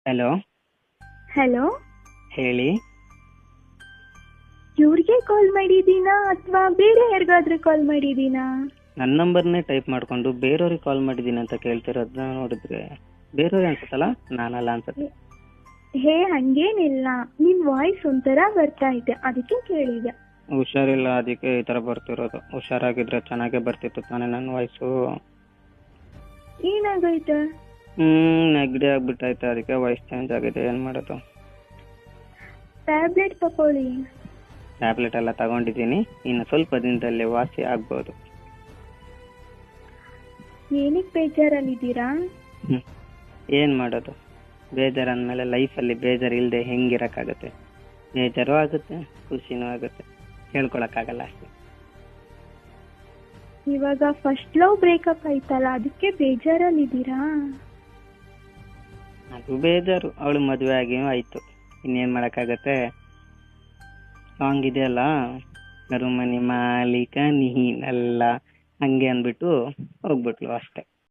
Hello. Hello, ಹೇಳಿ. ಇವ್ರಿಗೆ ಕಾಲ್ ಮಾಡಿದ್ದೀನಾ ಅಥವಾ ಬೇರೆ ಯಾರಿಗಾದ್ರೂ ಕಾಲ್ ಮಾಡಿದ್ದೀನಾ? ನನ್ನ ನಂಬರ್ನೇ ಟೈಪ್ ಮಾಡ್ಕೊಂಡು ಬೇರೆಯವ್ರಿಗೆ ಕಾಲ್ ಮಾಡಿದ್ದೀನಿ ಅಂತ ಕೇಳ್ತಿರೋದನ್ನ ನೋಡಿದ್ರೆ ಬೇರೆಯವ್ರಿಗೆ ಅನ್ಸುತ್ತಲ್ಲ, ನಾನಲ್ಲ ಅನ್ಸುತ್ತೆ. ಹೇ, ಹಂಗೇನಿಲ್ಲ. ನಿನ್ ವಾಯ್ಸ್ ಒಂಥರ ಬರ್ತಾ ಇದೆ, ಅದಕ್ಕೆ ಕೇಳಿದೆ. ಹುಷಾರಿಲ್ಲ, ಅದಕ್ಕೆ ಈ ತರ ಬರ್ತಿರೋದು. ಹುಷಾರಾಗಿದ್ರೆ ಚೆನ್ನಾಗೇ ಬರ್ತಿತ್ತು ತಾನೇ ನನ್ನ ವಾಯ್ಸು. ಏನಾಗೈತೆ? ನೆಗಡಿ ಆಗ್ಬಿಟ್ಟೈತೆ, ಅದಕ್ಕೆ ವಾಯ್ಸ್ ಚೇಂಜ್ ಆಗಿದೆ. ಏನ್ ಮಾಡೋದು? ಟ್ಯಾಬ್ಲೆಟ್ ತಕೊಳ್ಳಿ. ಟ್ಯಾಬ್ಲೆಟ್ ಎಲ್ಲ ತಗೊಂಡಿದ್ದೀನಿ, ಇನ್ನು ಸ್ವಲ್ಪ ದಿನದಲ್ಲಿ ವಾಸಿ ಆಗ್ಬೋದು. ಏನಕ್ಕೆ ಬೇಜಾರಲ್ಲಿದ್ದೀರಾ? ಏನ್ ಮಾಡೋದು, ಬೇಜಾರು ಅಂದಮೇಲೆ ಲೈಫಲ್ಲಿ ಬೇಜಾರು ಇಲ್ಲದೆ ಹೆಂಗಿರಕ್ಕಾಗುತ್ತೆ? ಬೇಜಾರು ಆಗುತ್ತೆ, ಖುಷಿನೂ ಆಗುತ್ತೆ, ಹೇಳ್ಕೊಳಕ್ಕಾಗಲ್ಲ ಅಷ್ಟೇ. ಇವಾಗ ಫಸ್ಟ್ ಲವ್ ಬ್ರೇಕಪ್ ಆಯ್ತಲ್ಲ, ಅದಕ್ಕೆ ಬೇಜಾರಲ್ಲಿದ್ದೀರಾ? ಅದು ಬೇಜಾರು, ಅವಳು ಮದುವೆ ಆಗಿ ಆಯ್ತು, ಇನ್ನೇನ್ ಮಾಡಕ್ಕಾಗತ್ತೆ. ಸಾಂಗ್ ಇದೆಯಲ್ಲ, ಕರುಮನಿ ಮಾಲೀಕ ನೀನಲ್ಲ, ಹಂಗೆ ಅಂದ್ಬಿಟ್ಟು ಹೋಗ್ಬಿಟ್ಲು ಅಷ್ಟೇ.